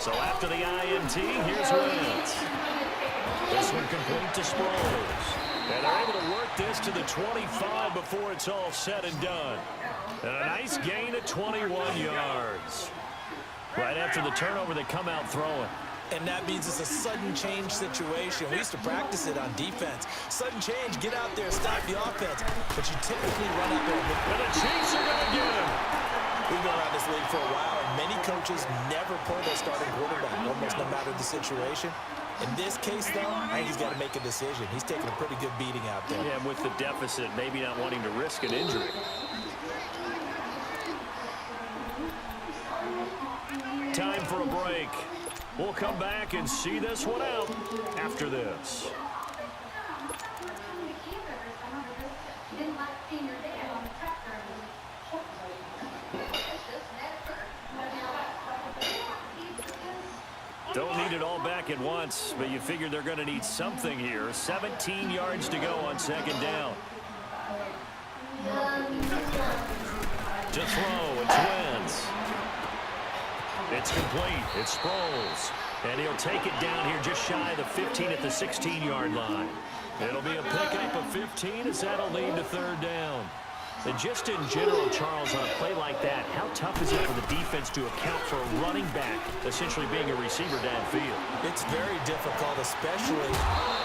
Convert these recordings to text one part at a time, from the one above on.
So after the INT, here's Wentz. This one complete to Sproles. And they're able to work this to the 25 before it's all said and done. And a nice gain of 21 yards. Right after the turnover, they come out throwing. And that means it's a sudden change situation. We used to practice it on defense. Sudden change, get out there, stop the offense. But you typically run out there. And the Chiefs are going to get him. We've been around this league for a while, and many coaches never pull their starting quarterback, almost no matter the situation. In this case, though, I think he's got to make a decision. He's taking a pretty good beating out there. Yeah, with the deficit, maybe not wanting to risk an injury. Time for a break. We'll come back and see this one out after this. Don't need it all back at once, but you figure they're going to need something here. 17 yards to go on second down. To throw, it's Wentz. It's complete. It's Sproles. And he'll take it down here just shy of the 15 at the 16-yard line. It'll be a pickup of 15 as that'll lead to third down. And just in general, Charles, on a play like that, how tough is it for the defense to account for a running back essentially being a receiver downfield? It's very difficult, especially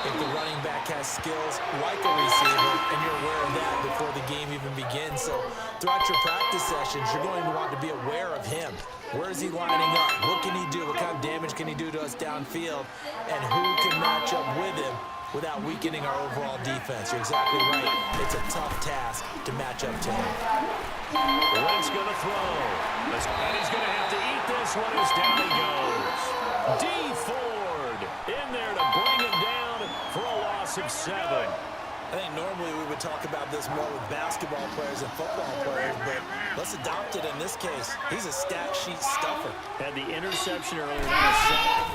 if the running back has skills like a receiver, and you're aware of that before the game even begins. So throughout your practice sessions, you're going to want to be aware of him. Where is he lining up? What can he do? What kind of damage can he do to us downfield? And who can match up with him without weakening our overall defense? You're exactly right. It's a tough task to match up to him. Wentz going to throw. And he's going to have to eat this one as down he goes. D. Ford in there to bring him down for a loss of 7. I think normally we would talk about this more with basketball players and football players, but let's adopt it in this case. He's a stat sheet stuffer. Had the interception earlier on set.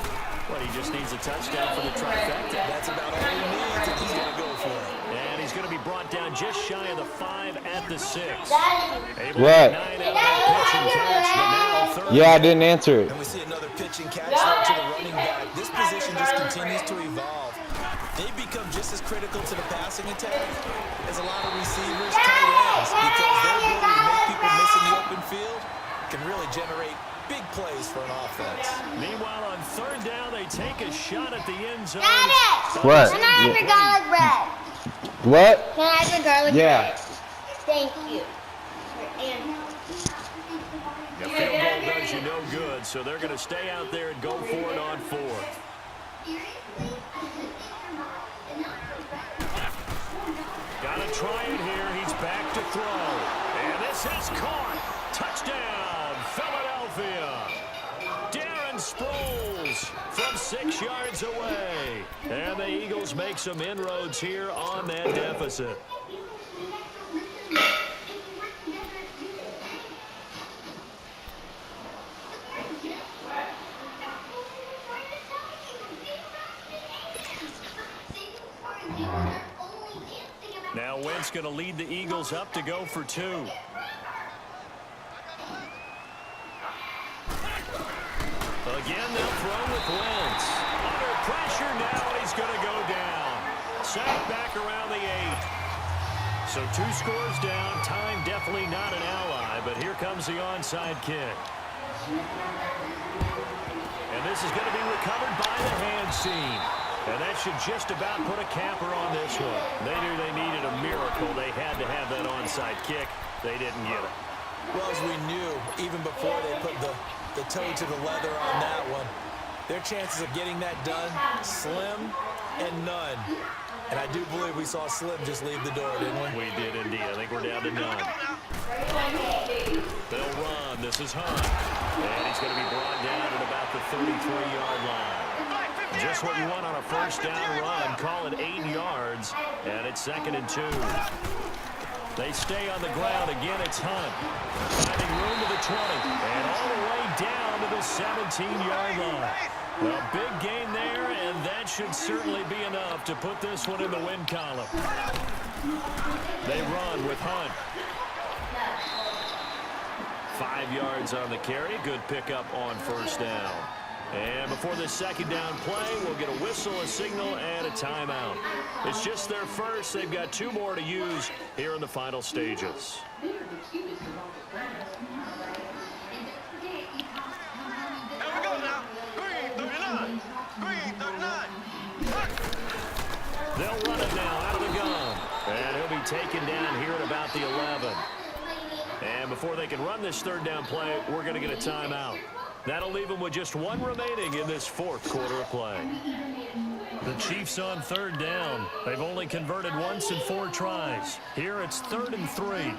But he just needs a touchdown for the trifecta. That's about all he needs, and he's going to go for it. And he's going to be brought down just shy of the 5 at the 6. Able what? To 9 out of pitch and catch, but now third. Yeah, I didn't answer it. And we see another pitch and catch there to the running back. This position just continues to evolve. They become just as critical to the passing attack as a lot of receivers, tight ends, because their ability to make people miss in the open field can really generate big plays for an offense. Meanwhile, on third down, they take a shot at the end zone. What? Can I have the garlic bread? What? Can I have the garlic Yeah. bread? Thank you. And The field goal does you no good, so they're going to stay out there and go for it on 4. Got to try it here. He's back to throw. And this is caught. Touchdown, Philadelphia. Darren Sproles from 6 yards away. And the Eagles make some inroads here on that deficit. Now Wentz going to lead the Eagles up to go for 2. Again, they'll throw with Wentz. Under pressure now, he's going to go down. Sacked back around the 8. So 2 scores down. Time definitely not an ally, but here comes the onside kick. And this is going to be recovered by the hand seam. And that should just about put a capper on this one. They knew they needed a miracle. They had to have that onside kick. They didn't get it. Well, as we knew, even before they put the toe to the leather on that one, their chances of getting that done, slim and none. And I do believe we saw Slim just leave the door, didn't we? We did indeed. I think we're down to none. They'll run. This is Hunt. And he's going to be brought down at about the 33-yard line. Just what you want on a first down run. Call it 8 yards. And it's 2nd and 2. They stay on the ground. Again, it's Hunt. Finding room to the 20. And all the way down to the 17-yard line. A big gain there, and that should certainly be enough to put this one in the win column. They run with Hunt. 5 yards on the carry. Good pickup on first down. And before this second down play, we'll get a whistle, a signal, and a timeout. It's just their first. They've got 2 more to use here in the final stages. They'll run it now out of the gun. And he'll be taken down here at about the 11. And before they can run this third down play, we're going to get a timeout. That'll leave them with just 1 remaining in this 4th quarter of play. The Chiefs on third down. They've only converted once in 4 tries. Here it's 3rd and 3.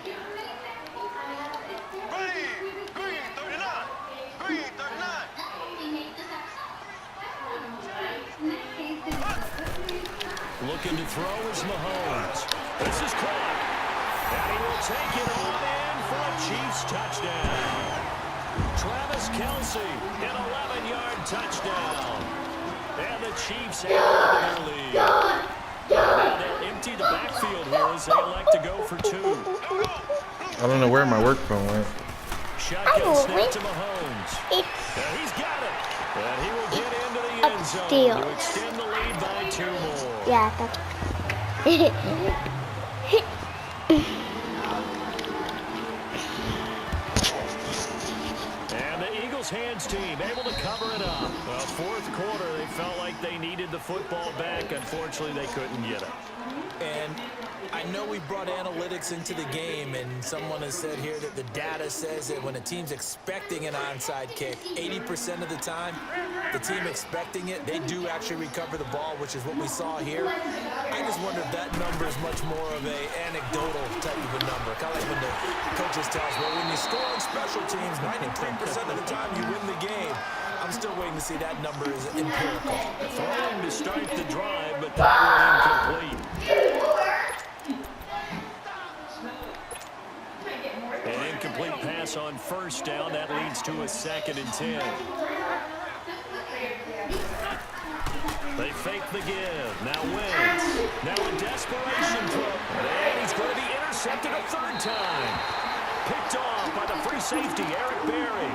Looking to throw is Mahomes. This is caught. And he will take it on in for a Chiefs touchdown. Travis Kelce, an 11-yard touchdown. And the Chiefs have their lead. Now they'll empty the backfield here as they elect to go for 2. I don't know where my work phone went. Shotgun snap to Mahomes. And he's got it. And he will get into the end zone to extend the lead by 2 more. Yeah, And the Eagles hands team able to cover it up. Well, 4th quarter, they felt like they needed the football back. Unfortunately, they couldn't get it. And I know we brought analytics into the game, and someone has said here that the data says that when a team's expecting an onside kick, 80% of the time, the team expecting it, they do actually recover the ball, which is what we saw here. I just wonder if that number is much more of a anecdotal type of a number. Kind of like when the coaches tell us, well, when you score on special teams, 93% of the time you win the game. I'm still waiting to see that number is empirical. Throwing to start the drive, but that one incomplete. An incomplete pass on 1st down. That leads to a 2nd and 10. They fake the give. Now Wentz. Now a desperation throw. And he's going to be intercepted a 3rd time. Picked off by the free safety, Eric Berry.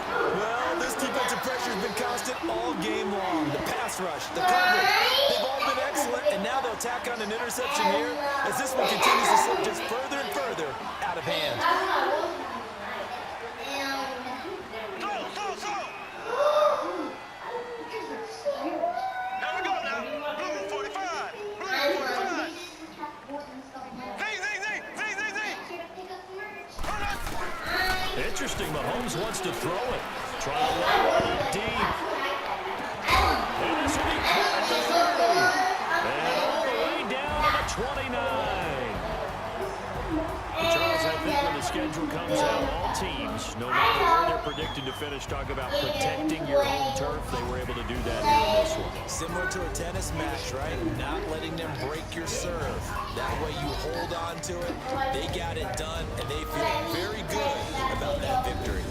Well, this defensive pressure has been constant all game long. The pass rush, the coverage, they've all been excellent, and now they'll tack on an interception here as this one continues to slip just further and further out of hand. Interesting, Mahomes wants to throw it. Try to run it deep. And this will be caught at the 30. And all the way down to the 29. Charles, I think when the schedule comes out, all teams, no matter where they're predicted to finish, talk about protecting your home turf. They were able to do that here in this one. Similar to a tennis match, right? Not letting them break your serve. That way you hold on to it. They got it done, and they feel very good about that victory.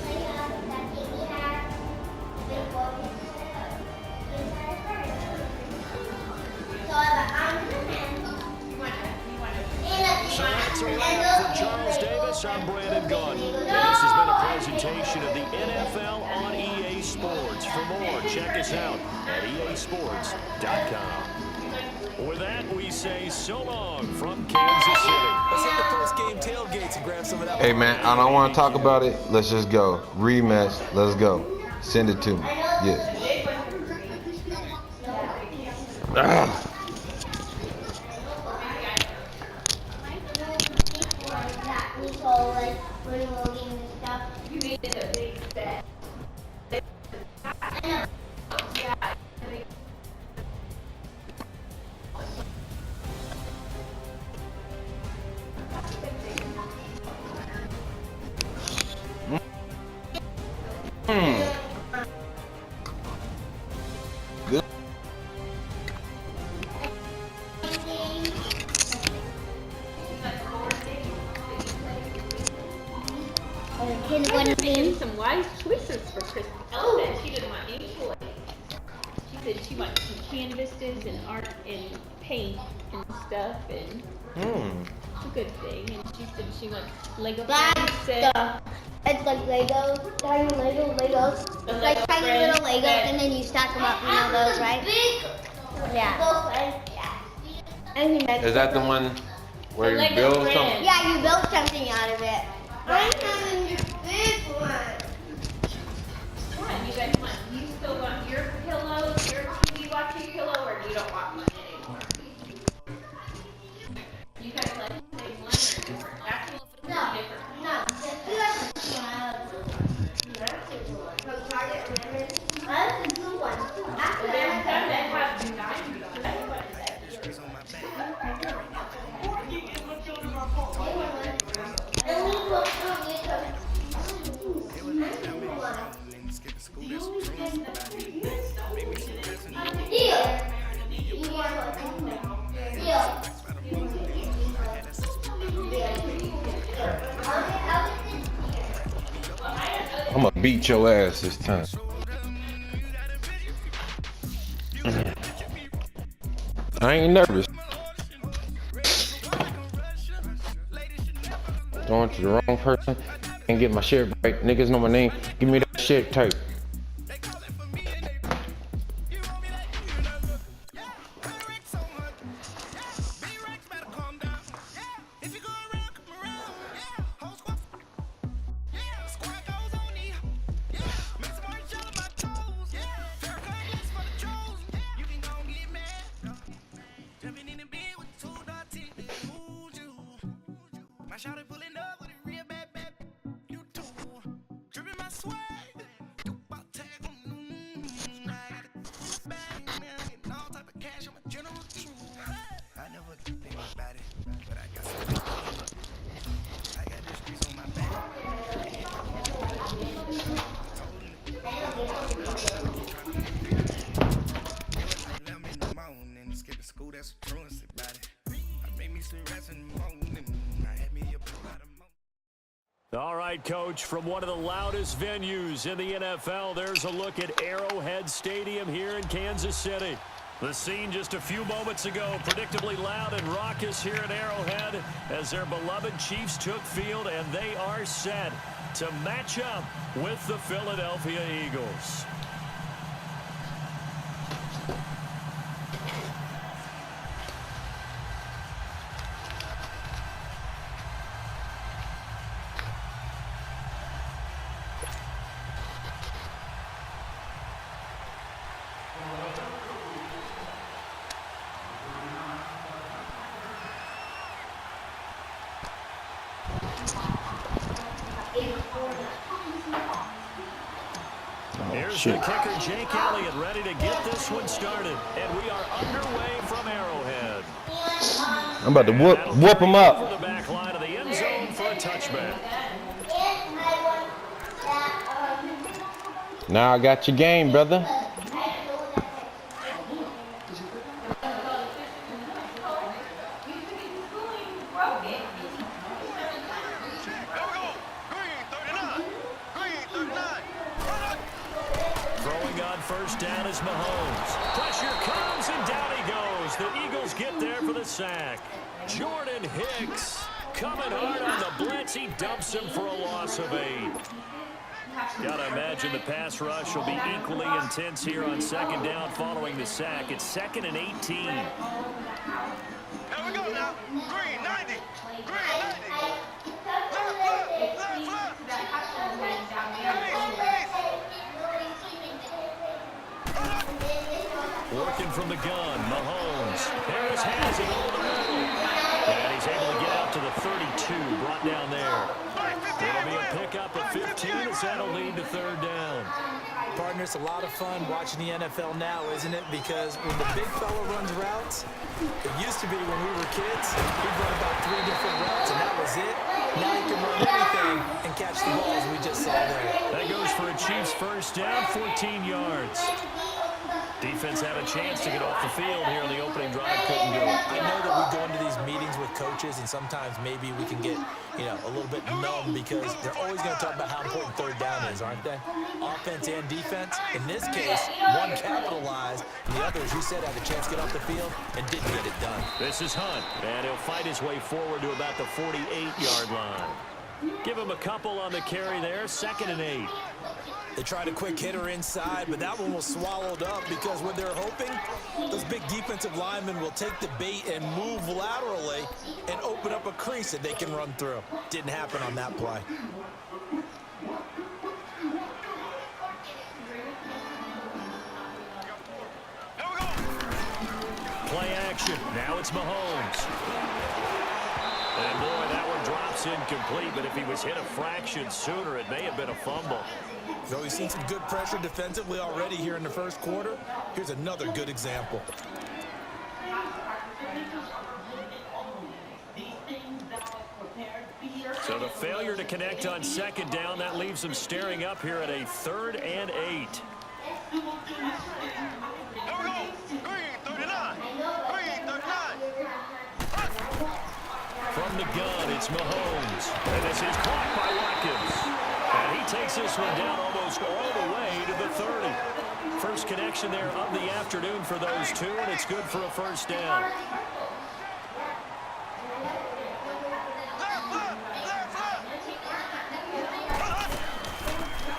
So that's a wrap for Charles Davis. I'm Brandon Gaudin. And this has been a presentation of the NFL on EA Sports. For more, check us out at easports.com. With that, we say so long from Kansas City. Let's hit the post-game tailgates and grab some of that. Hey, man, I don't want to talk about it. Let's just go. Rematch. Let's go. Send it to me. Yeah. Ah. Good. Making some wise choices for Christmas. Ella said she didn't want any toys. She said she wants some canvases and art and paint and stuff, and it's a good thing. And she said she wants Lego sets It's like Legos, tiny Legos. Like tiny little Legos, and then you stack them up, you know those, right? Yeah. And he makes Is that the one where you Lego build friend. something? Yeah, you build something out of it. I'm having the big one. Come on, you guys want, you still want your pillow, your TV watching pillow, or you don't want one anymore? You guys like the same one or different? Actually, different. No. You have to smile. From Target, remember? I have the blue one. Well, there's some that have designs on it. And we will still get them. I'm gonna beat your ass this time. I ain't nervous. Going to the wrong person and get my shit right. Niggas know my name. Give me that shit tape. All right, Coach, from one of the loudest venues in the NFL, there's a look at Arrowhead Stadium here in Kansas City. The scene just a few moments ago, predictably loud and raucous here at Arrowhead as their beloved Chiefs took field, and they are set to match up with the Philadelphia Eagles. Here's the kicker, Jake Elliott, ready to get this one started. And we are underway from Arrowhead. I'm about to whoop him up. From the back line of the end zone for a touchback. Now I got your game, brother. Throwing on first down is Mahomes. Pressure comes and down he goes. The Eagles get there for the sack. Jordan Hicks coming hard on the blitz. He dumps him for a loss of 8. Gotta imagine the pass rush will be equally intense here on second down following the sack. It's 2nd and 18. Here we go now. Green 90. Green 90. Working from the gun, Mahomes. Harris has it over the middle. And he's able to get out to the 32, brought down there. It'll be a pickup of 15 as that'll lead to third down. Partner, it's a lot of fun watching the NFL now, isn't it? Because when the big fella runs routes, it used to be when we were kids, he'd run about 3 different routes, and that was it. Now he can run anything and catch the ball, as we just saw there. That goes for a Chiefs first down, 14 yards. Defense had a chance to get off the field here in the opening drive, couldn't do it. I know that we go into these meetings with coaches, and sometimes maybe we can get, a little bit numb because they're always going to talk about how important third down is, aren't they? Offense and defense. In this case, one capitalized, and the other, as you said, had a chance to get off the field and didn't get it done. This is Hunt, and he'll fight his way forward to about the 48-yard line. Give him a couple on the carry there, 2nd and 8. They tried a quick hitter inside, but that one was swallowed up because what they're hoping, those big defensive linemen will take the bait and move laterally and open up a crease that they can run through. Didn't happen on that play. Play action. Now it's Mahomes. And boy, that one drops incomplete, but if he was hit a fraction sooner, it may have been a fumble. So we've seen some good pressure defensively already here in the first quarter. Here's another good example. So the failure to connect on 2nd down, that leaves them staring up here at a 3rd and 8. Here we go. Green 39. Green 39. From the gun, it's Mahomes. And this is caught by Watkins. And he takes this one down almost all the way to the 30. First connection there of the afternoon for those two, and it's good for a first down.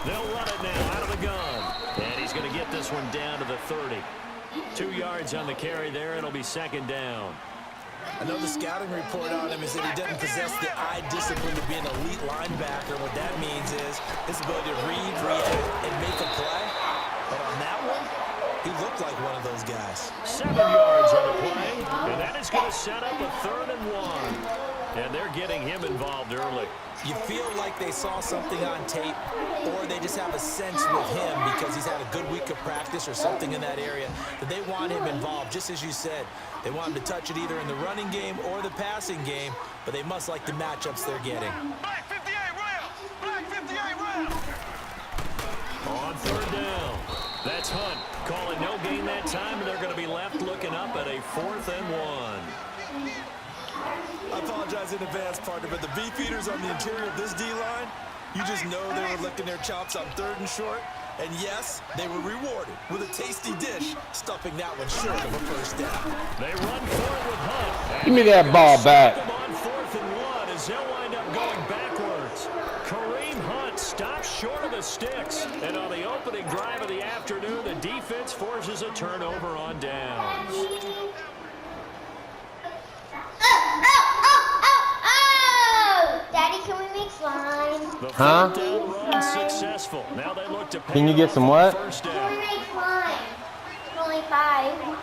They'll run it now out of the gun. And he's going to get this one down to the 30. 2 yards on the carry there. It'll be 2nd down. Another scouting report on him is that he doesn't possess the eye discipline to be an elite linebacker. What that means is his ability to read, react, and make a play. But on that one, he looked like one of those guys. 7 yards on the play, and that is going to set up a 3rd and 1. And they're getting him involved early. You feel like they saw something on tape, or they just have a sense with him because he's had a good week of practice or something in that area that they want him involved. Just as you said, they want him to touch it either in the running game or the passing game, but they must like the matchups they're getting. Black 58 round. Black 58 round. On 3rd down, that's Hunt. Calling no gain that time, and they're going to be left looking up at a 4th and 1. I apologize in advance, partner, but the beefeaters on the interior of this D-line, you just know they were licking their chops on 3rd and short. And yes, they were rewarded with a tasty dish, stuffing that one short of a first down. They run forward with Hunt. Give me that ball back. On 4th and 1 as they'll wind up going backwards. Kareem Hunt stops short of the sticks. And on the opening drive of the afternoon, the defense forces a turnover on downs. Daddy, can we make slime? The Huh? 4th down run successful. Now they look to Can you get some what? First Can down. we make slime? It's only 5.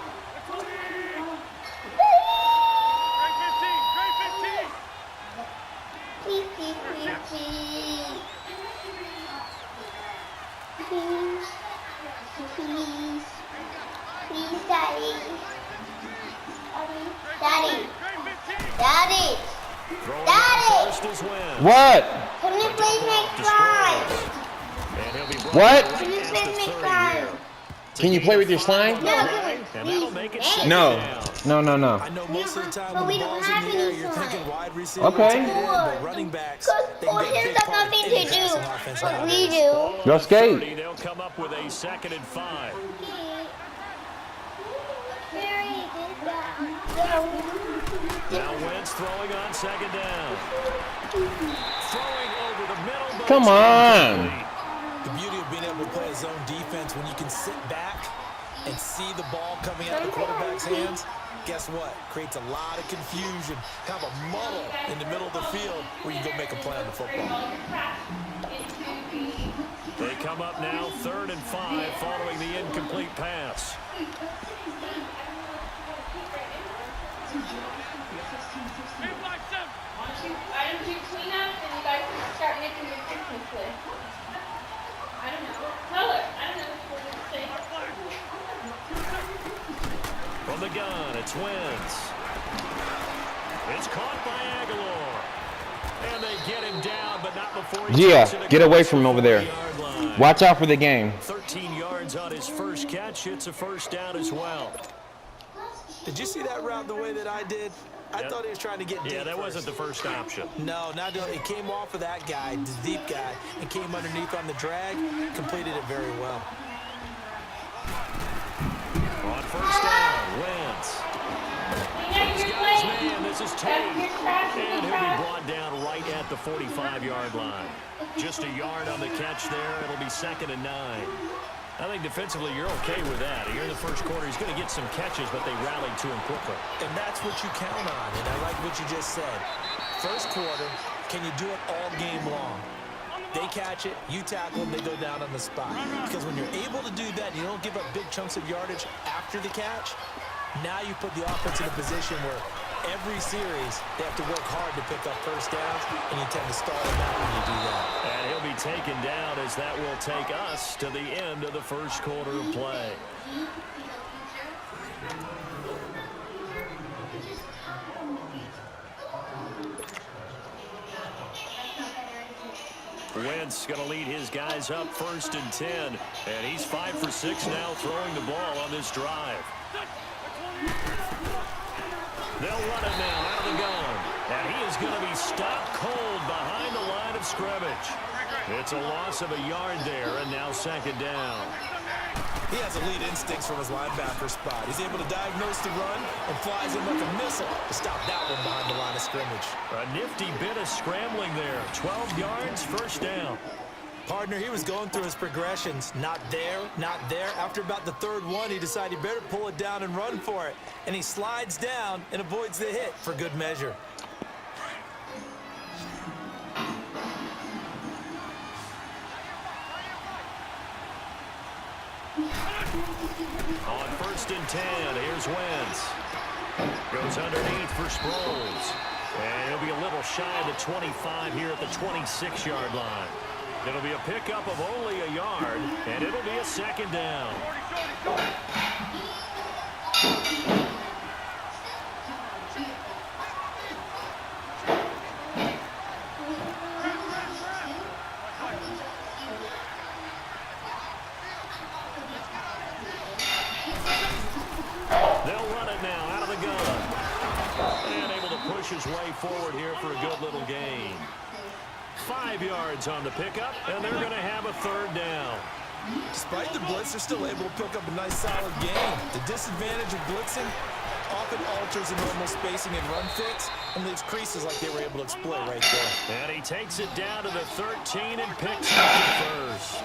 Please, please, please, please. Please. Please. Please, Daddy. Daddy. Daddy. Throwing Daddy! first is Wentz. What? Can we please make Destroys. slime? And he'll be brought What? right Can you past please the make 30 slime? here. Can you play with your slime? No, And can we that'll please make it make? 2nd No. down. No. I know most of the time But when we the don't ball's in have the air, any you're slime. thinking wide receiver, Okay. tight end, but running backs, they can Well, be a here's big part of nothing any to do. passing offense What we nowadays. do. Ball Go on the skate. 30, they'll come up with a 2nd and 5. Now Wentz throwing on 2nd down. Throwing over the middle. but Come it's on. incomplete. The beauty of being able to play a zone defense when you can sit back and see the ball coming out of the quarterback's hands, guess what? Creates a lot of confusion, kind of a muddle in the middle of the field where you go make a play on the football. They come up now 3rd and 5 following the incomplete pass. Why don't you clean up and you guys can start making your Christmas list? I don't know. Tell her. I don't know what you're going to say. From the gun, it's Wentz. It's caught by Aguilar. And they get him down, but not before he Yeah, takes it get away across from the him over there. 40-yard line. Watch out for the game. 13 yards on his first catch. It's a first down as well. Did you see that route the way that I did? I Yep. thought he was trying to get deep Yeah, that first. wasn't the first option. No, not doing. It came off of that guy, the deep guy, and came underneath on the drag. Completed it very well. On first down, Wentz. He's got his man. This This is Tate, and he'll be brought down right at the 45-yard line. Just a yard on the catch there. It'll be 2nd and 9. I think defensively you're okay with that. Here in the first quarter, he's going to get some catches, but they rallied to him quickly. And that's what you count on, and I like what you just said. First quarter, can you do it all game long? They catch it, you tackle them, they go down on the spot. Because when you're able to do that, you don't give up big chunks of yardage after the catch, now you put the offense in a position where every series they have to work hard to pick up first downs, and you tend to stall them out when you do that. And he'll be taken down as that will take us to the end of the first quarter of play. Wentz going to lead his guys up 1st and 10. And he's 5 for 6 now throwing the ball on this drive. They'll run it now out of the gun. And he is going to be stopped cold behind the line of scrimmage. It's a loss of a yard there, and now 2nd down. He has elite instincts from his linebacker spot. He's able to diagnose the run and flies in like a missile to stop that one behind the line of scrimmage. A nifty bit of scrambling there. 12 yards, 1st down. Partner, he was going through his progressions. Not there, not there. After about the 3rd one, he decided he better pull it down and run for it. And he slides down and avoids the hit for good measure. On 1st and 10, here's Wentz. Goes underneath for Sproles. And he'll be a little shy of the 25 here at the 26-yard line. It'll be a pickup of only a yard, and it'll be a 2nd down. They'll run it now out of the gun. And able to push his way forward here for a good little gain. 5 yards on the pickup, and they're going to have a 3rd down. Despite the blitz, they're still able to pick up a nice solid gain. The disadvantage of blitzing often alters the normal spacing and run fits and leaves creases like they were able to exploit right there. And he takes it down to the 13 and picks up the 1st.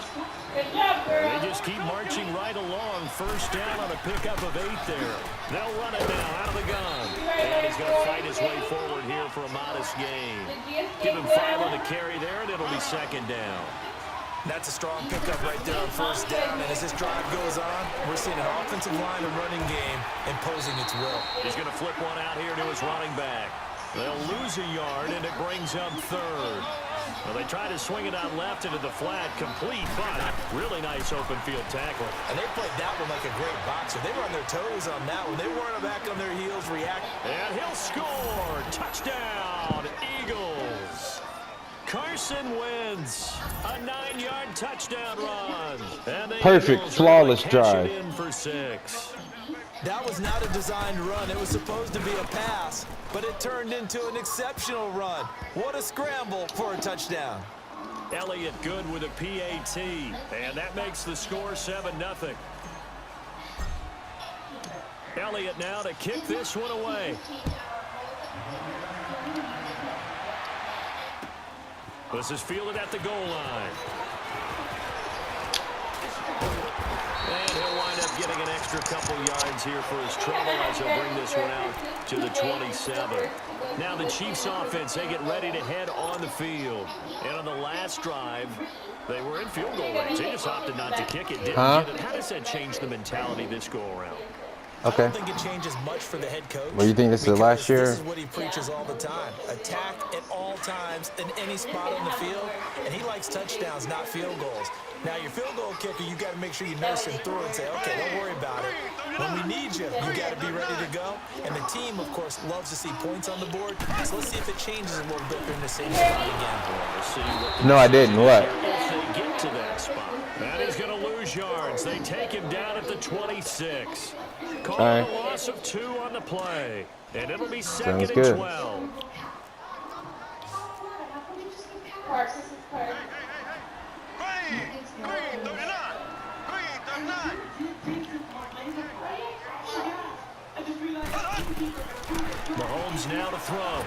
They just keep marching right along. 1st down on a pickup of 8 there. They'll run it now out of the gun. And he's going to fight his way forward here for a modest gain. Give him 5 on the carry there, and it'll be 2nd down. That's a strong pickup right there on 1st down. And as this drive goes on, we're seeing an offensive line and running game imposing its will. He's going to flip one out here to his running back. They'll lose a yard, and it brings up 3rd. Well, they try to swing it out left into the flat, complete, but really nice open field tackle. And they played that one like a great boxer. They were on their toes on that one. They weren't back on their heels, react. And he'll score. Touchdown, Eagles. Carson Wentz, a 9-yard touchdown run. And the Perfect, Eagles flawless catch drive. it in for 6. That was not a designed run. It was supposed to be a pass, but it turned into an exceptional run. What a scramble for a touchdown. Elliott good with a PAT, and that makes the score 7-0. Elliott now to kick this one away. This is fielded at the goal line. And he'll wind up getting an extra couple yards here for his trouble as he'll bring this one out to the 27. Now the Chiefs offense, they get ready to head on the field. And on the last drive, they were in field goal range. They just opted not to kick it, didn't get it. How does that change the mentality this go-around? Okay. I don't think it changes much for the head coach. Well, you think this is the last year? This is what he preaches all the time. Attack at all times in any spot on the field. And he likes touchdowns, not field goals. Now, your field goal kicker, you got to make sure you nurse him through and say, okay, don't worry about it. When we need you, you got to be ready to go. And the team, of course, loves to see points on the board. So let's see if it changes a little bit during the same spot again. No, I didn't. What? If they get to that spot. And he's going to lose yards. They take him down at the 26. Call a loss of 2 on the play. And it'll be 2nd and 12. Mahomes Mahomes now to throw.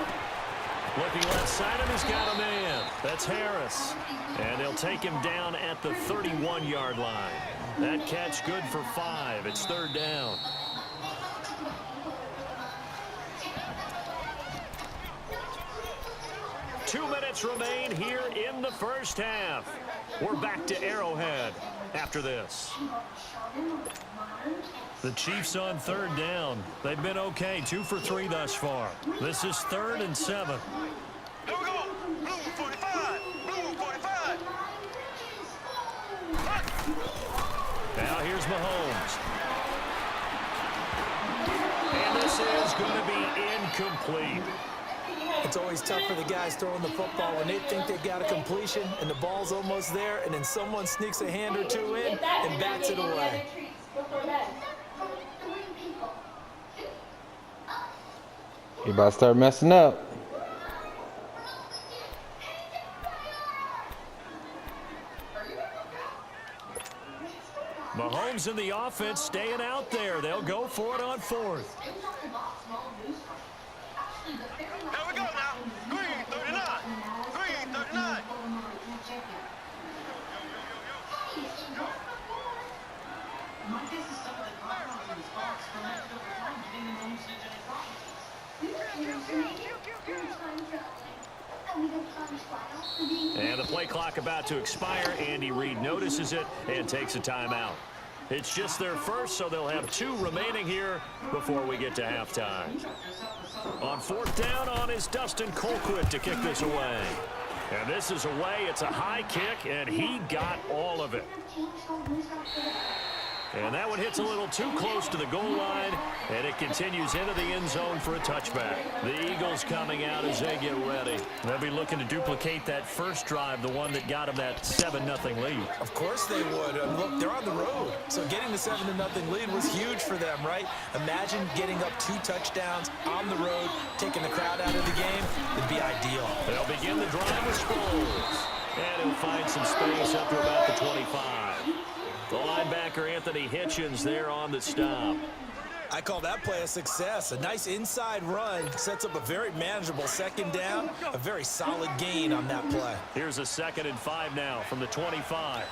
Looking left side of him, he's got a man. That's Harris. And they'll take him down at the 31-yard line. That catch good for 5. It's third down. Two minutes remain here in the first half. We're back to Arrowhead after this. The Chiefs on third down. They've been okay, 2 for 3 thus far. This is 3rd and 7. Here we go. Blue 45. Blue 45. Now here's Mahomes. And this is going to be incomplete. It's always tough for the guys throwing the football when they think they've got a completion and the ball's almost there, and then someone sneaks a hand or two in and bats it away. You about to start messing up. Mahomes and the offense staying out there. They'll go for it on 4th. Here we go now. Green 39. Green 39. And the play clock about to expire. Andy Reid notices it and takes a timeout. It's just their first, so they'll have 2 remaining here before we get to halftime. On 4th down on is Dustin Colquitt to kick this away. And this is away. It's a high kick, and he got all of it. And that one hits a little too close to the goal line, and it continues into the end zone for a touchback. The Eagles coming out as they get ready. They'll be looking to duplicate that first drive, the one that got them that 7-0 lead. Of course they would. Look, they're on the road, so getting the 7-0 lead was huge for them, right? Imagine getting up 2 touchdowns on the road, taking the crowd out of the game. It'd be ideal. They'll begin the drive with Sproles. And he'll find some space up to about the 25. The linebacker, Anthony Hitchens, there on the stop. I call that play a success. A nice inside run sets up a very manageable 2nd down, a very solid gain on that play. Here's a 2nd and 5 now from the 25.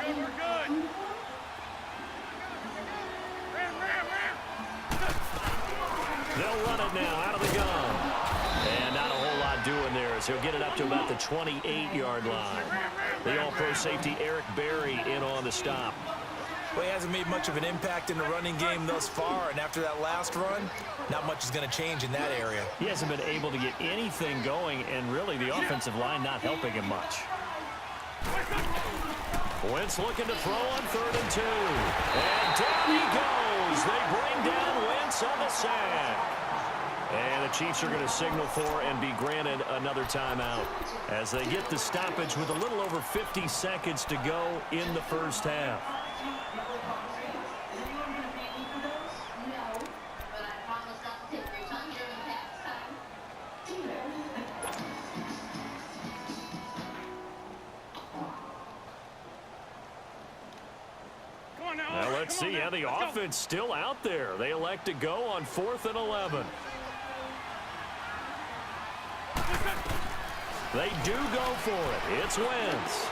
We're good. They'll run it now out of the gun. And not a whole lot doing there as he'll get it up to about the 28-yard line. The all-pro safety Eric Berry in on the stop. Well, he hasn't made much of an impact in the running game thus far, and after that last run, not much is going to change in that area. He hasn't been able to get anything going, and really the offensive line not helping him much. Wentz looking to throw on 3rd and 2. And down he goes. They bring down Wentz on the sack. And the Chiefs are going to signal for and be granted another timeout as they get the stoppage with a little over 50 seconds to go in the first half. Now let's see how the offense still out there. They elect to go on 4th and 11. They do go for it. It's Wentz.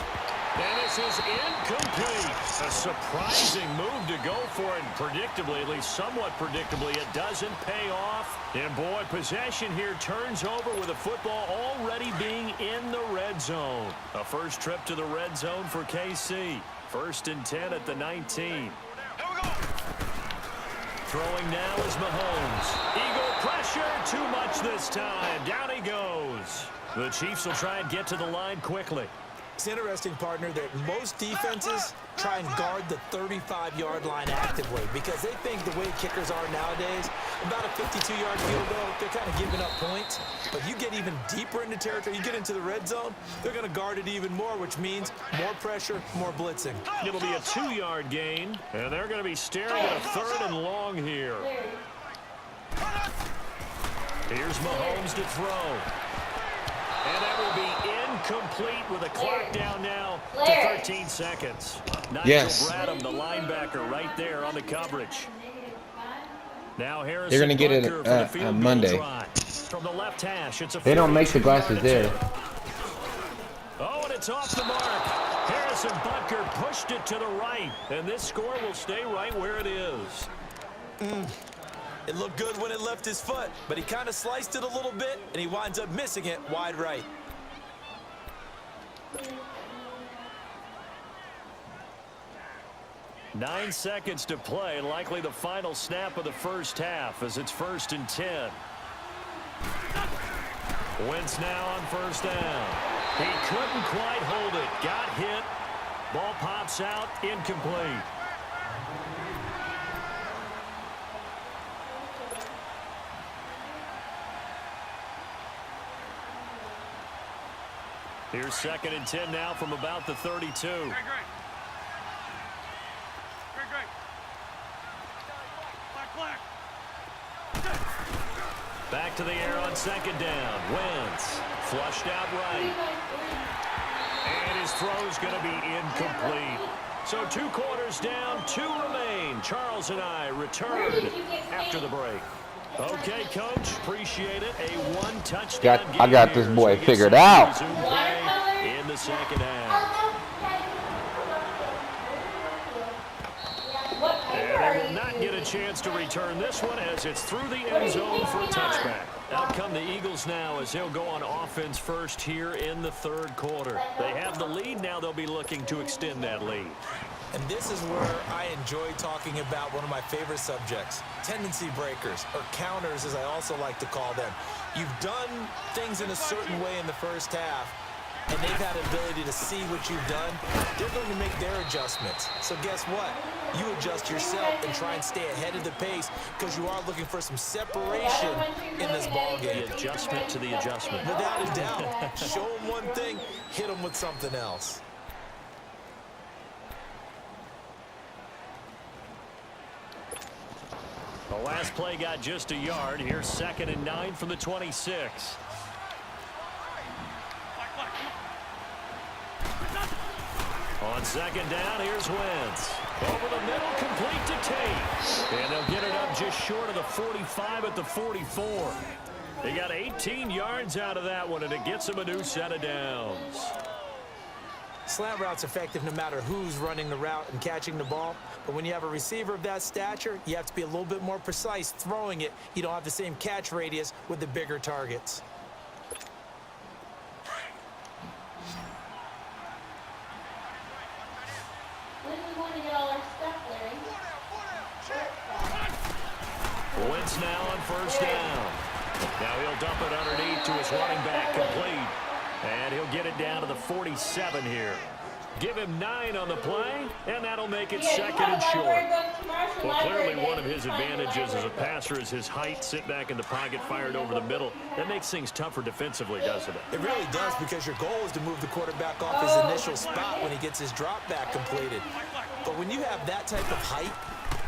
And this is incomplete. A surprising move to go for it. Predictably, at least somewhat predictably, it doesn't pay off. And boy, possession here turns over with the football already being in the red zone. A first trip to the red zone for KC. 1st and 10 at the 19. Throwing now is Mahomes. Eagle pressure, too much this time. Down he goes. The Chiefs will try and get to the line quickly. It's interesting, partner, that most defenses try and guard the 35-yard line actively because they think the way kickers are nowadays, about a 52-yard field goal, they're kind of giving up points. But you get even deeper into territory, you get into the red zone, they're going to guard it even more, which means more pressure, more blitzing. It'll be a 2-yard gain, and they're going to be staring at a 3rd and long here. Here's Mahomes to throw. And that will be incomplete with a clock down now to 14 seconds. Yes. Nigel Bradham, the linebacker, right there on the coverage. Now Harrison They're gonna get it Butker for the field goal Monday. try. From the left hash, it's a They don't make the 42-yard glasses there. attempt. Oh, and it's off the mark. Harrison Butker pushed it to the right, and this score will stay right where it is. It looked good when it left his foot, but he kind of sliced it a little bit, and he winds up missing it wide right. Nine seconds to play, likely the final snap of the first half as it's 1st and 10. Wentz now on first down. He couldn't quite hold it. Got hit. Ball pops out, incomplete. Here's 2nd and 10 now from about the 32. Great. Black. Back to the air on 2nd down. Wentz flushed out right. And his throw's going to be incomplete. So 2 quarters down, 2 remain. Charles and I return after the break. Okay, Coach, appreciate it. A 1-touchdown game. I got this here boy as we get figured set to out. resume play in the second half. And they will not get a chance to return this one as it's through the end zone for a touchback. Out come the Eagles now as they'll go on offense first here in the 3rd quarter. They have the lead. Now they'll be looking to extend that lead. And this is where I enjoy talking about one of my favorite subjects, tendency breakers, or counters as I also like to call them. You've done things in a certain way in the first half, and they've had the ability to see what you've done. They're going to make their adjustments. So guess what? You adjust yourself and try and stay ahead of the pace because you are looking for some separation in this ballgame. The adjustment to the adjustment. Without a doubt. Show them one thing, hit them with something else. The last play got just a yard. Here's 2nd and 9 from the 26. On 2nd down, here's Wentz. Over the middle, complete to Tate. And they'll get it up just short of the 45 at the 44. They got 18 yards out of that one, and it gets them a new set of downs. Slant route's effective no matter who's running the route and catching the ball. But when you have a receiver of that stature, you have to be a little bit more precise throwing it. You don't have the same catch radius with the bigger targets. Wentz now on first down. Now he'll dump it underneath to his running back, complete. And he'll get it down to the 47 here. Give him 9 on the play, and that'll make it 2nd and short. Well, clearly one of his advantages as a passer is his height. Sit back in the pocket, fired over the middle. That makes things tougher defensively, doesn't it? It really does, because your goal is to move the quarterback off his initial spot when he gets his drop back completed. But when you have that type of height,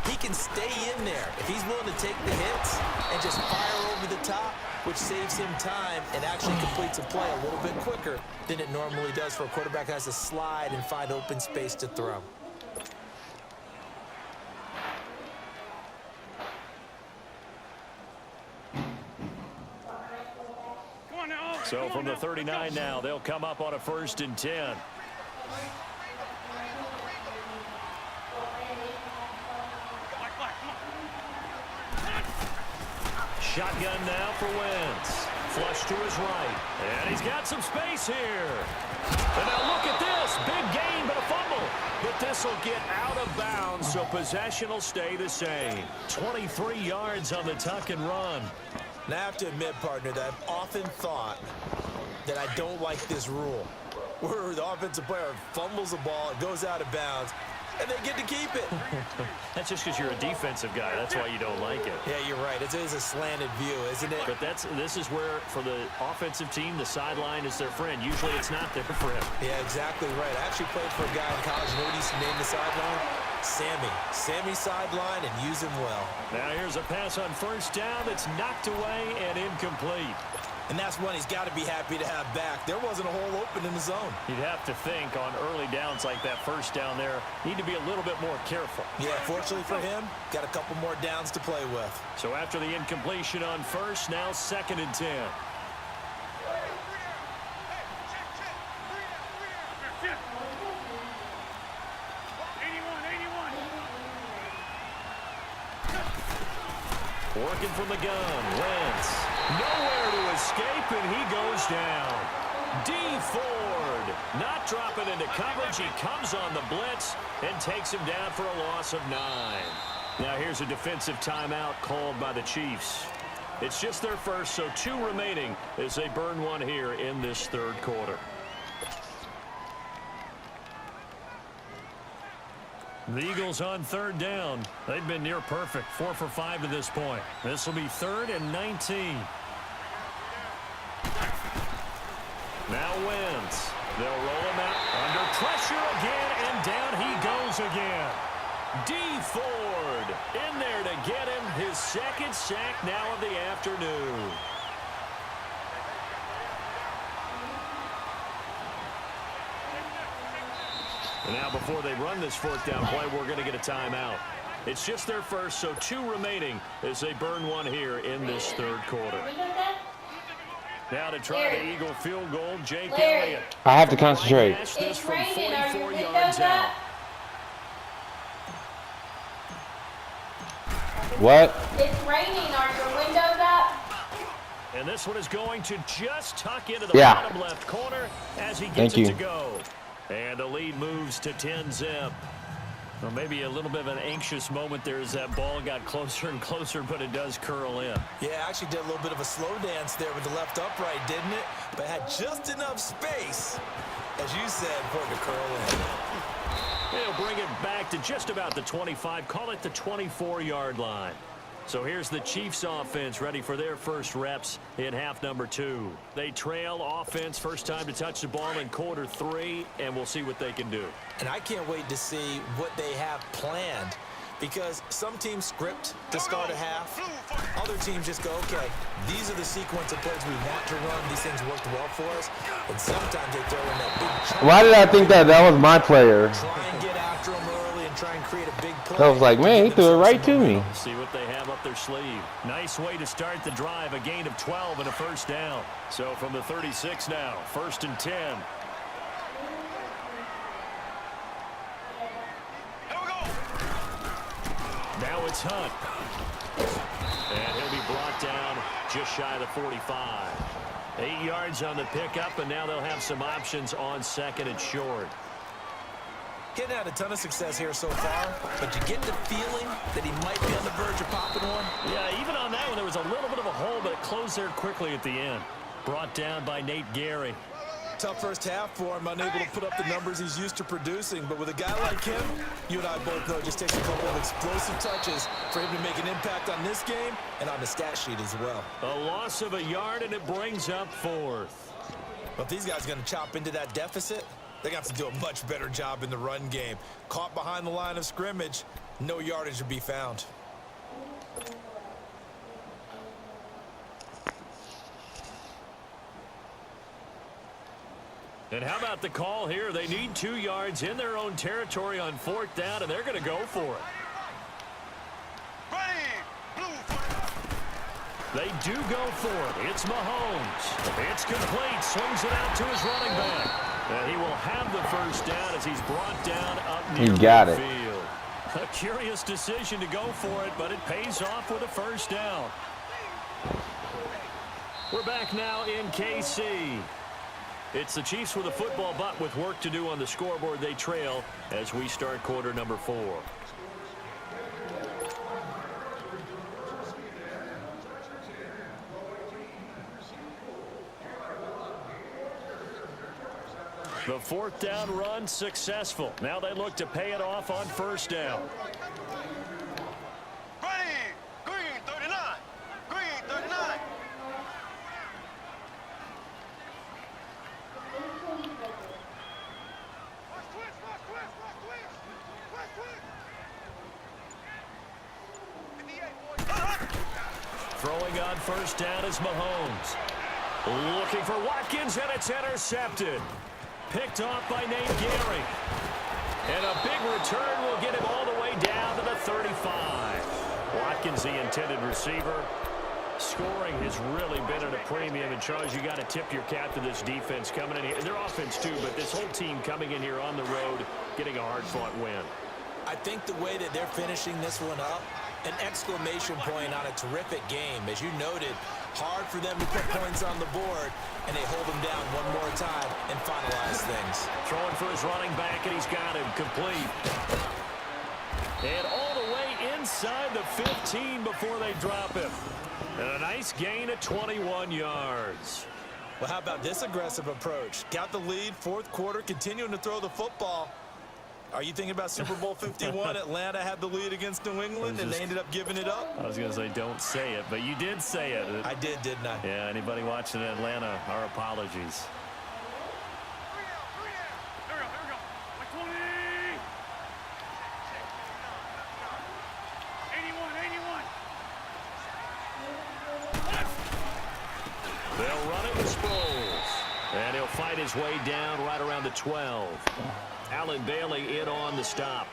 he can stay in there if he's willing to take the hits and just fire over the top, which saves him time and actually completes a play a little bit quicker than it normally does for a quarterback who has to slide and find open space to throw. So from the 39 now, they'll come up on a 1st and 10. Shotgun now for Wentz. Flush to his right. And he's got some space here. And now look at this. Big gain, but a fumble. But this will get out of bounds, so possession will stay the same. 23 yards on the tuck and run. Now, I have to admit, partner, that I've often thought that I don't like this rule, where the offensive player fumbles the ball, it goes out of bounds, and they get to keep it. That's just because you're a defensive guy. That's why you don't like it. Yeah, you're right. It is a slanted view, isn't it? But this is where, for the offensive team, the sideline is their friend. Usually it's not their friend. Yeah, exactly right. I actually played for a guy in college. You know what he used to name the sideline? Sammy. Sammy sideline, and use him well. Now here's a pass on first down that's knocked away and incomplete. and that's one he's got to be happy to have back. There wasn't a hole open in the zone. You'd have to think on early downs like that first down there, need to be a little bit more careful. Yeah, fortunately for him, got a couple more downs to play with. So after the incompletion on first, now 2nd and 10. Working from the gun, Wentz. Nowhere to escape, and he goes down. D. Ford not dropping into coverage. He comes on the blitz and takes him down for a loss of 9. Now here's a defensive timeout called by the Chiefs. It's just their first, so 2 remaining as they burn one here in this 3rd quarter. The Eagles on 3rd down. They've been near perfect, 4 for 5 to this point. This will be 3rd and 19. Now Wentz. They'll roll him out under pressure again, and down he goes again. D. Ford in there to get him his 2nd sack now of the afternoon. And now before they run this 4th down play, we're going to get a timeout. It's just their first, so 2 remaining as they burn one here in this 3rd quarter. Now to try the Eagle field goal, Jake Elliott. I have to concentrate. This from 44 yards out. What? It's raining. Are your windows up? And this one is going to just tuck into the Yeah. bottom left corner as he Thank gets it you. to go. And the lead moves to 10-zip. Well, maybe a little bit of an anxious moment there as that ball got closer and closer, but it does curl in. Yeah, actually did a little bit of a slow dance there with the left upright, didn't it? But had just enough space, as you said, for it to curl in. He'll bring it back to just about the 25, call it the 24-yard line. So here's the Chiefs offense ready for their first reps in half number 2. They trail offense, first time to touch the ball in quarter 3, and we'll see what they can do. And I can't wait to see what they have planned, because some teams script to start a half. Other teams just go, okay, these are the sequence of plays we want to run. These things worked well for us. And sometimes they throw in that big chunk. Why did I think that was my player? Try and get after them early and try and create a big play. I was like, man, he threw it right to me. See what they have up their sleeve. Nice way to start the drive, a gain of 12 and a first down. So from the 36 now, 1st and 10. Now it's Hunt. And he'll be brought down just shy of the 45. 8 yards on the pickup, and now they'll have some options on 2nd and short. Getting had a ton of success here so far, but you get the feeling that he might be on the verge of popping one. Yeah, even on that one, there was a little bit of a hole, but it closed there quickly at the end. Brought down by Nate Gary. Tough first half for him, unable to put up the numbers he's used to producing. But with a guy like him, you and I both know it just takes a couple of explosive touches for him to make an impact on this game and on the stat sheet as well. A loss of a yard, and it brings up 4th. But if these guys are going to chop into that deficit, they got to do a much better job in the run game. Caught behind the line of scrimmage, no yardage to be found. And how about the call here? They need 2 yards in their own territory on 4th down, and they're going to go for it. They do go for it. It's Mahomes. It's complete. Swings it out to his running back. And he will have the first down as he's brought down up near the field. A curious decision to go for it, but it pays off with a first down. We're back now in KC. It's the Chiefs with a football, but with work to do on the scoreboard. They trail as we start quarter number 4. The 4th down run successful. Now they look to pay it off on first down. Green 39. Green 39. Throwing on first down is Mahomes. Looking for Watkins, and it's intercepted. Picked off by Nate Gehring. And a big return will get him all the way down to the 35. Watkins, the intended receiver. Scoring has really been at a premium. And, Charles, you got to tip your cap to this defense coming in here. Their offense, too, but this whole team coming in here on the road, getting a hard-fought win. I think the way that they're finishing this one up, an exclamation point on a terrific game. As you noted, hard for them to put points on the board, and they hold them down one more time and finalize things. Throwing for his running back, and he's got him complete. And all the way inside the 15 before they drop him. And a nice gain of 21 yards. Well, how about this aggressive approach? Got the lead, fourth quarter, continuing to throw the football. Are you thinking about Super Bowl 51? Atlanta had the lead against New England, and they ended up giving it up? I was going to say, don't say it, but you did say it. I did, didn't I? Yeah, anybody watching Atlanta, our apologies. They'll run it with Sproles. And he'll fight his way down right around the 12. Allen Bailey in on the stop.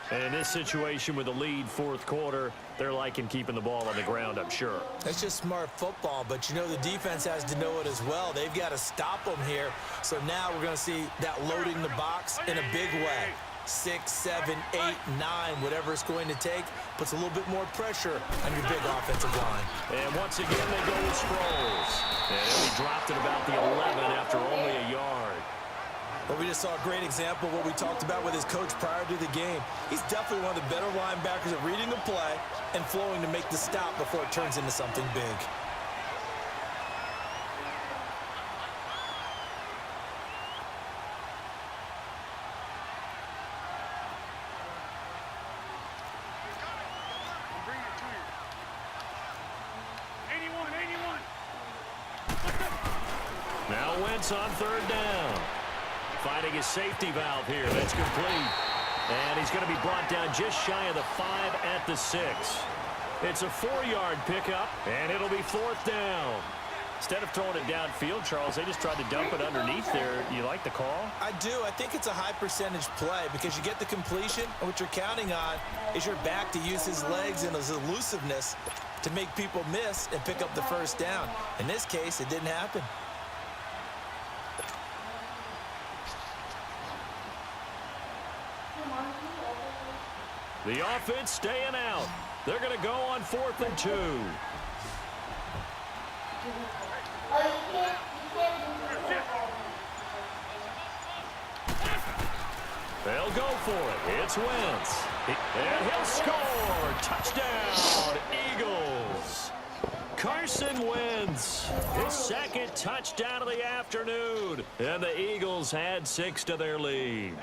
And in this situation with the lead fourth quarter, they're liking keeping the ball on the ground, I'm sure. It's just smart football, but you know the defense has to know it as well. They've got to stop them here. So now we're going to see that loading the box in a big way. 6, 7, 8, 9, whatever it's going to take, puts a little bit more pressure on your big offensive line. And once again, they go with Sproles. And he dropped it about the 11 after only a yard. But we just saw a great example of what we talked about with his coach prior to the game. He's definitely one of the better linebackers at reading the play and flowing to make the stop before it turns into something big. Now Wentz on third down. Finding his safety valve here. That's complete. And he's going to be brought down just shy of the 5 at the 6. It's a 4-yard pickup, and it'll be fourth down. Instead of throwing it downfield, Charles, they just tried to dump it underneath there. You like the call? I do. I think it's a high percentage play because you get the completion, and what you're counting on is your back to use his legs and his elusiveness to make people miss and pick up the first down. In this case, it didn't happen. The offense staying out. They're going to go on 4th and 2. They'll go for it. It's Wentz. And he'll score. Touchdown, Eagles. Carson Wentz, his second touchdown of the afternoon. And the Eagles had 6 to their lead.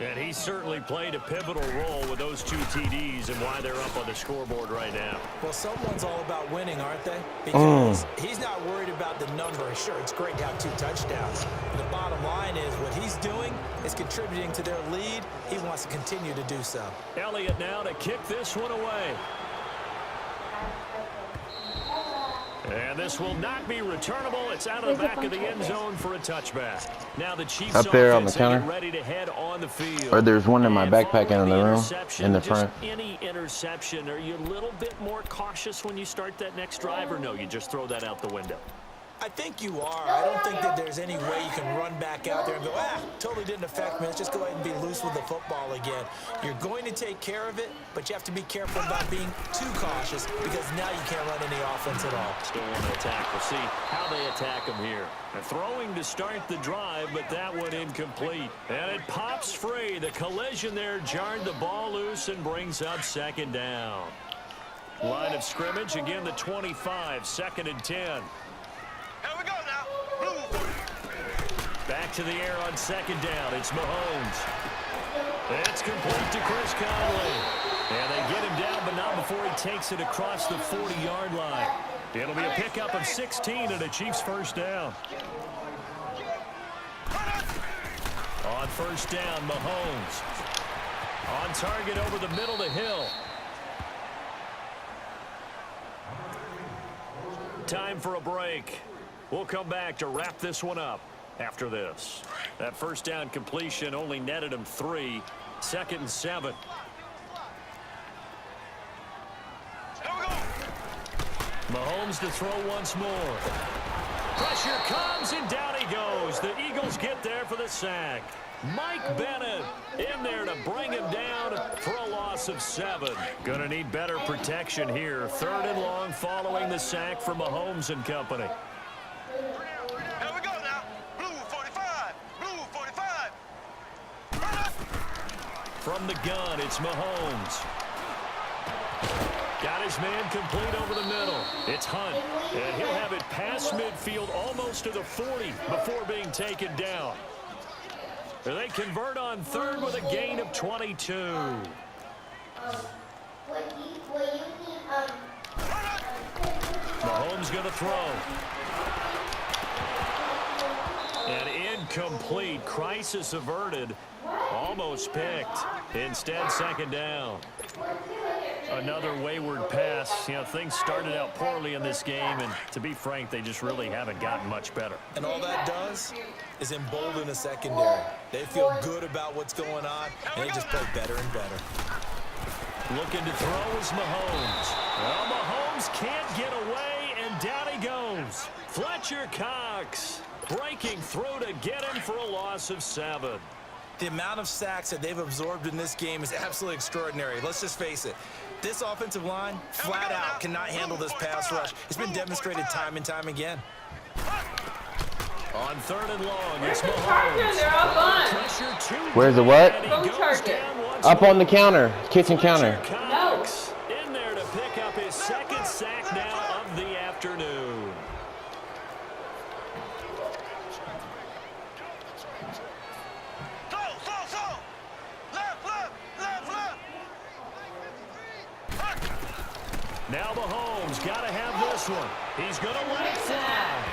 And he certainly played a pivotal role with those 2 TDs and why they're up on the scoreboard right now. Well, someone's all about winning, aren't they? Because he's not worried about the number. Sure, it's great to have 2 touchdowns. But the bottom line is what he's doing is contributing to their lead. He wants to continue to do so. Elliott now to kick this one away. And this will not be returnable. It's out of the back of the end zone for a touchback. Now the Chiefs up there on the counter, ready to head on the field. or there's one in my backpack in the room in the front. Any interception, are you a little bit more cautious when you start that next drive, or no, you just throw that out the window? I think you are. I don't think that there's any way you can run back out there and go, totally didn't affect me. Let's just go ahead and be loose with the football again. You're going to take care of it, but you have to be careful about being too cautious because now you can't run any offense at all. Still want to attack. We'll see how they attack him here. They're throwing to start the drive, but that one incomplete. And it pops free. The collision there jarred the ball loose and brings up second down. Line of scrimmage, again the 25, 2nd and 10. Here we go now. Back to the air on second down. It's Mahomes. It's complete to Chris Conley. And they get him down, but not before he takes it across the 40-yard line. It'll be a pickup of 16 and a Chiefs first down. On first down, Mahomes. On target over the middle to Hill. Time for a break. We'll come back to wrap this one up after this. That first down completion only netted him 3. 2nd and 7. Mahomes to throw once more. Pressure comes, and down he goes. The Eagles get there for the sack. Mike Bennett in there to bring him down for a loss of 7. Going to need better protection here. 3rd and long following the sack from Mahomes and company. Here we go now. Blue 45. Blue 45. From the gun, it's Mahomes. Got his man complete over the middle. It's Hunt, and he'll have it past midfield almost to the 40 before being taken down. And they convert on 3rd with a gain of 22. Mahomes going to throw. And incomplete. Crisis averted. Almost picked. Instead, 2nd down. Another wayward pass. You know, things started out poorly in this game, and to be frank, they just really haven't gotten much better. And all that does is embolden the secondary. They feel good about what's going on, and they just play better and better. Looking to throw is Mahomes. Well, Mahomes can't get away, and down he goes. Fletcher Cox breaking through to get him for a loss of 7. The amount of sacks that they've absorbed in this game is absolutely extraordinary. Let's just face it. This offensive line, flat out, cannot handle this pass rush. It's been demonstrated time and time again. On 3rd and long, it's Where's the charger? Mahomes. They're all gone. Pressure too Where's the great, what? and he Phone goes charger. down once Up on the more. counter, kitchen counter. Fletcher Cox in there to pick up his 2nd sack now of the afternoon. Slow. Left. Now Mahomes got to have this one. He's going to let it fly.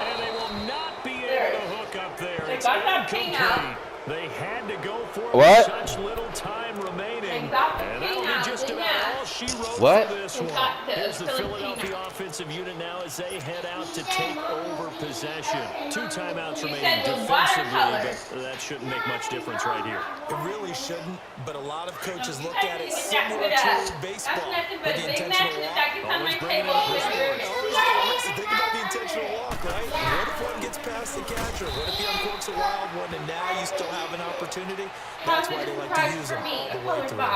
And they will not be able to hook up there. They It's got that ping out. incomplete. They had to go for it What? with such little time remaining. They got the And ping that'll be out, just didn't about ya? all she wrote What? for this They one. got the Here's the Filipino. Philadelphia offensive unit now as they head out to take over possession. 2 timeouts remaining said the defensively, watercolor. but that shouldn't make much difference right here. It really shouldn't, but a lot of coaches look at it That's similar nothing to but baseball nothing with but the Big intentional Mac walk. that gets on Always my bringing table up over the here. Listen, think about the intentional walk, right? What if one gets past the catcher? What if he uncorks a wild one and now you still have an opportunity? That's why they like to use them all the way through.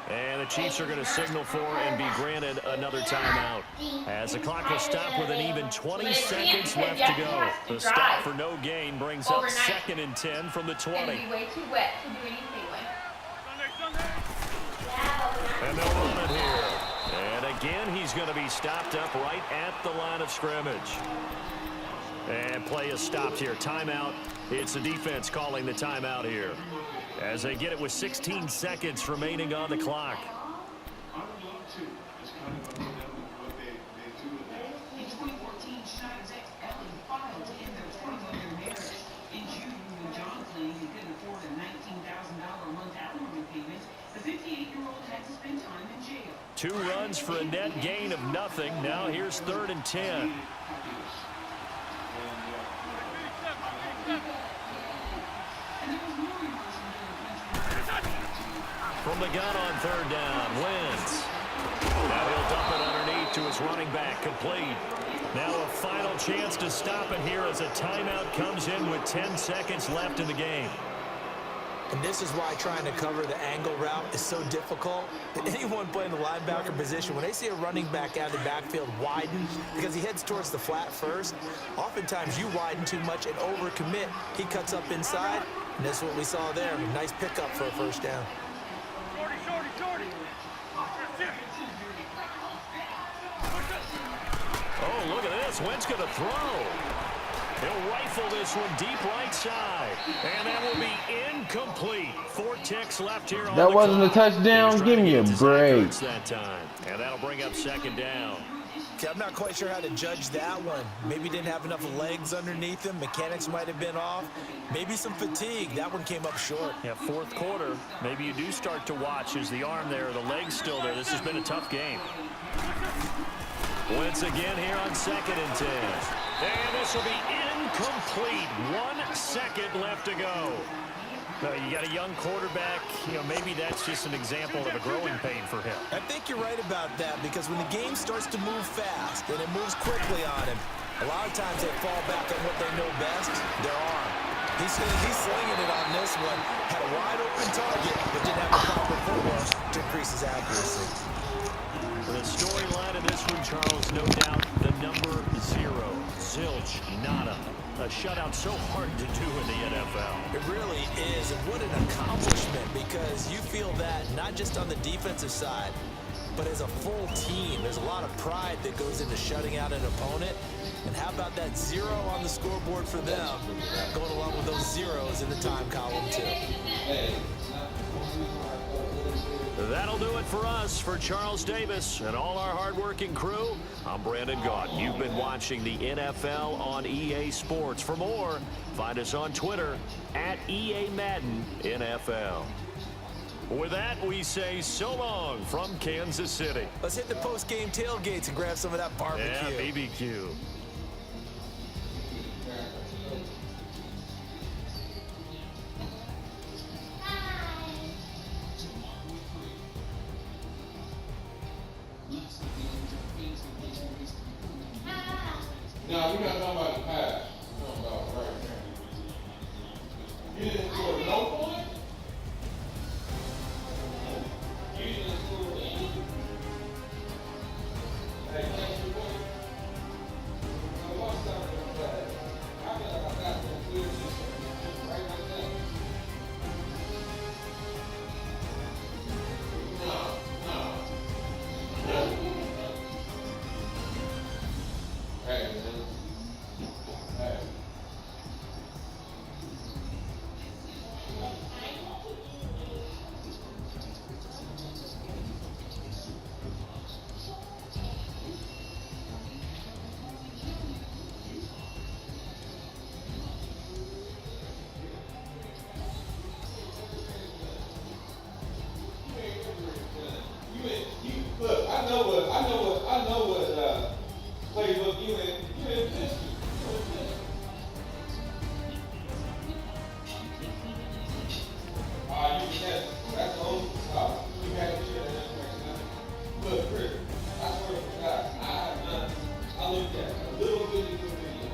And the Chiefs are going to signal for and be granted another timeout. As the clock will stop with an even 20 seconds left to go. The stop for no gain brings up 2nd and 10 from the 20. It'd be way too wet to do anything with. And they'll run it here. And again, he's going to be stopped up right at the line of scrimmage. And play is stopped here. Timeout. It's the defense calling the timeout here, as they get it with 16 seconds remaining on the clock. In 2014, Schneider's ex-Ellie filed to end their 21-year marriage. In June, when John claimed he couldn't afford a $19,000 a month alimony payment, the 58-year-old had to spend time in jail. 2 runs for a net gain of nothing. Now here's 3rd and 10. From the gun on 3rd down, Wentz. Now he'll dump it underneath to his running back, complete. Now a final chance to stop it here as a timeout comes in with 10 seconds left in the game. And this is why trying to cover the angle route is so difficult. Anyone playing the linebacker position, when they see a running back out of the backfield widen because he heads towards the flat first, oftentimes you widen too much and overcommit. He cuts up inside, and that's what we saw there. Nice pickup for a first down. Shorty. Oh, look at this. Wentz going to throw. He'll rifle this one deep right side. And that will be incomplete. 4 ticks left here on That the wasn't a clock. touchdown? He's Give trying me to a get his break. efforts that time. And that'll bring up 2nd down. Okay, I'm not quite sure how to judge that one. Maybe didn't have enough legs underneath him. Mechanics might have been off. Maybe some fatigue. That one came up short. Yeah, 4th quarter. Maybe you do start to watch as the arm there, the leg's still there. This has been a tough game. Wentz again here on 2nd and 10. And this will be incomplete. 1 second left to go. You got a young quarterback. Maybe that's just an example of a growing pain for him. I think you're right about that, because when the game starts to move fast and it moves quickly on him, a lot of times they fall back on what they know best, their arm. He's slinging it on this one. Had a wide-open target, but didn't have the proper footwork to increase his accuracy. The storyline of this one, Charles, no doubt the number 0. Zilch, nada. A shutout so hard to do in the NFL. It really is, and what an accomplishment, because you feel that not just on the defensive side, but as a full team. There's a lot of pride that goes into shutting out an opponent. And how about that 0 on the scoreboard for them, going along with those zeros in the time column, too. That'll do it for us. For Charles Davis and all our hardworking crew, I'm Brandon Gaudin. You've been watching the NFL on EA Sports. For more, find us on Twitter at EA Madden NFL. With that, we say so long from Kansas City. Let's hit the post-game tailgates and grab some of that barbecue. Yeah, BBQ. No, we're not talking about the past. We're talking about right now. You didn't score no point? You didn't score any? Hey, thanks for what? Now, what's up with that? I feel like I got some clear just right like that. No. Hey, man. Hey. Look, I know what playbook you in this. That's the only stuff. You had to share that information. Look, Chris, I swear to God, I looked at a little bitty video,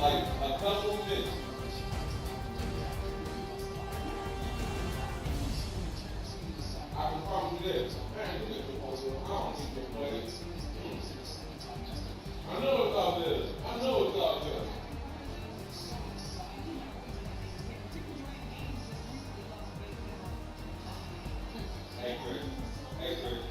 like a couple minutes. I can promise you this. Man, you I don't think they play this. I know it's all good. I know it's all good. Hey, Chris. Hey, Chris.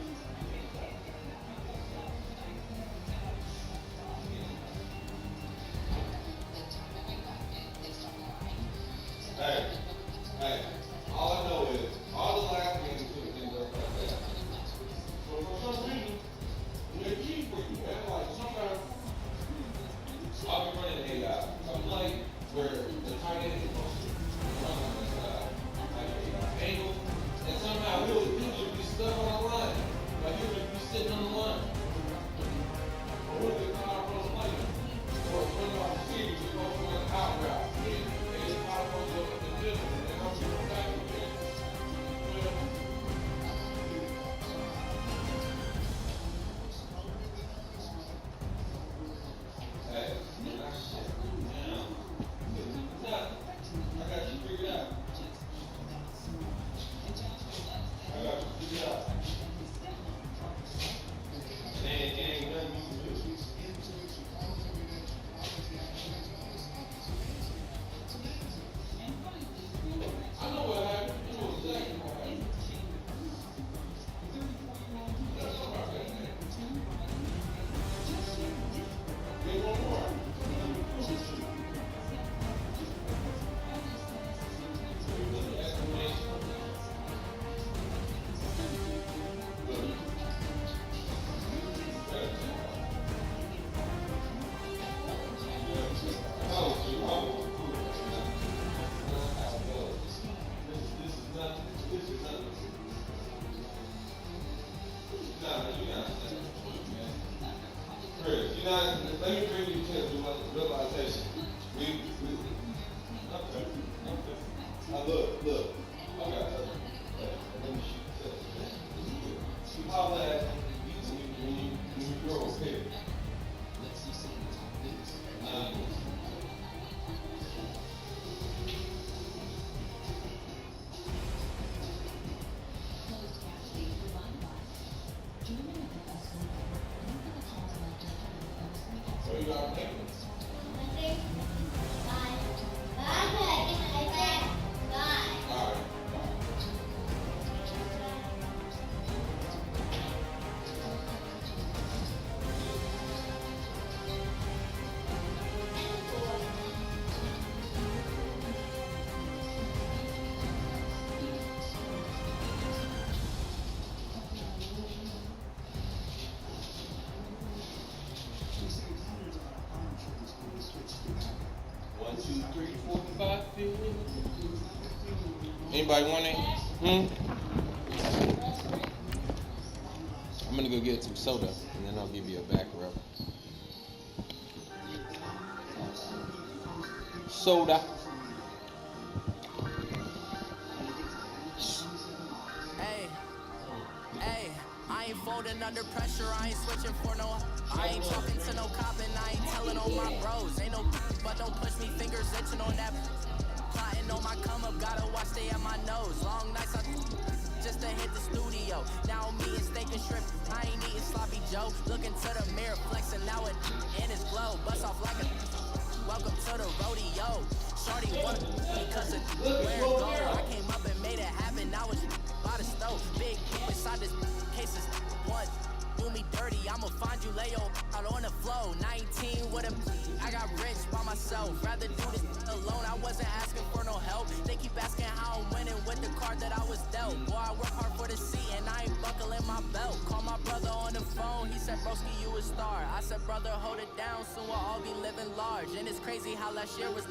2, 3, 4, 5, 6. Anybody want it? I'm gonna go get some soda and then I'll give you a back rub. Soda. Hey, I ain't folding under pressure, I ain't switching for no. I ain't talking to no cop and I ain't telling on my bros. Ain't no, but don't push me, fingers itching on that. Plotting on my come up, gotta watch stay at my nose. Long nights I just to hit the studio. Now I'm eating steak and shrimp, I ain't eating sloppy Joe. Looking to the mirror, flexing now it in his glow. Bust off like a welcome to the rodeo. Shorty wanna because of where it go. I came up and made it happen, now it's by the stove. Big inside this case is one. Do me dirty, I'ma find you lay out on the floor. 19 with a I got rich by myself. Rather do this alone, I wasn't asking for no help. They keep asking how I'm winning with the card that I was dealt. Boy, I work hard for the seat and I ain't buckling my belt. Call my brother on the phone, he said, broski, you a star. I said, brother, hold it down, soon we'll all be living large. And it's crazy how last year was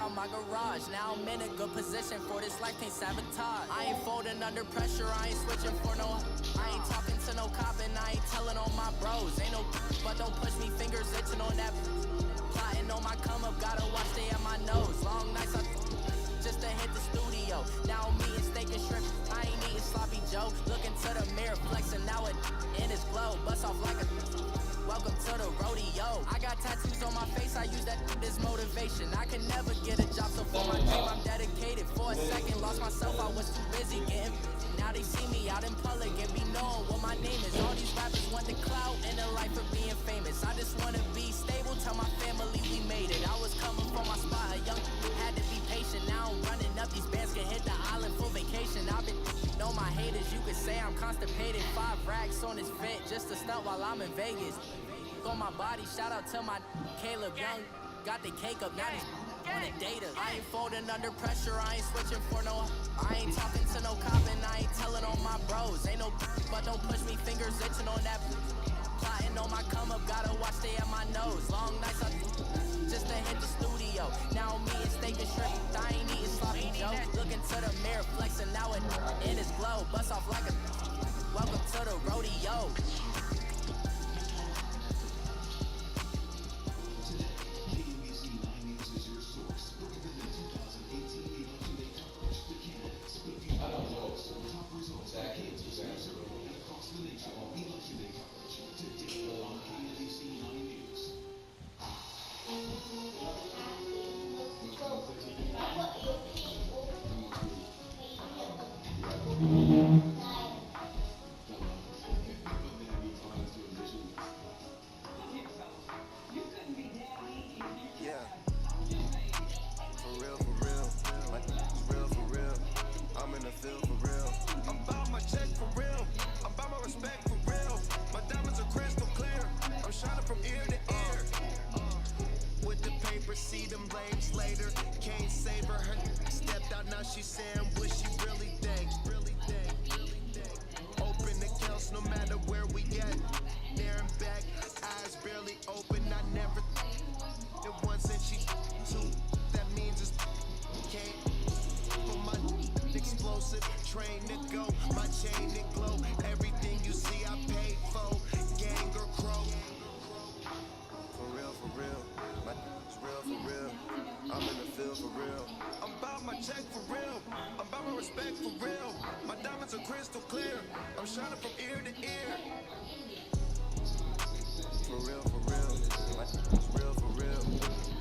on my garage. Now I'm in a good position for this life, can't sabotage. I ain't folding under pressure, I ain't switching for no. I ain't talking to no cop and I ain't telling on my bros. Ain't no, but don't push me, fingers itching on that. Plotting on my come up, gotta watch stay at my nose. Long nights I just to hit the studio. Now I'm eating steak and shrimp, I ain't eating sloppy Joe. Looking to the mirror, flexing now it in his glow. Bust off like a welcome to the rodeo. I got tattoos on my face, I use that as motivation. I can never get a job, so for my dream I'm dedicated. For a second, lost myself, I was too busy getting. Now they see me out in public and be known what my name is. All these rappers want the clout and the life of being famous. I just wanna be stable, tell my family we made it. I was coming from my spot, a young had to be patient. Now I'm running up, these bands can hit the island for vacation. I've been know my haters, you could say I'm constipated. 5 racks on this vent just to stunt while I'm in Vegas. On my body, shout out to my Caleb Young. Got the cake up, now he's on the data. I ain't folding under pressure, I ain't switching for no. I ain't talking to no cop and I ain't telling on my bros. Ain't no, but don't push me, fingers itching on that. Plotting on my come up, gotta watch stay at my nose. Long nights I just to hit the studio. Now I'm eating steak and shrimp, I ain't eating sloppy Joe. Looking to the mirror, flexing now it in his glow. Bust off like a welcome to the rodeo. See them blames later, can't save her. Stepped out, now she's saying what she really think. Open accounts no matter where we at. There and back, eyes barely open. I never it once and she two. That means it's can't. For my explosive train to go, my chain to glow. Everything you see I paid for, gang or crow. For real. For real, I'm in the field for real. I'm about my check for real. I'm about my respect for real. My diamonds are crystal clear. I'm shining from ear to ear. For real, for real.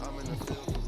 I'm in the field for real.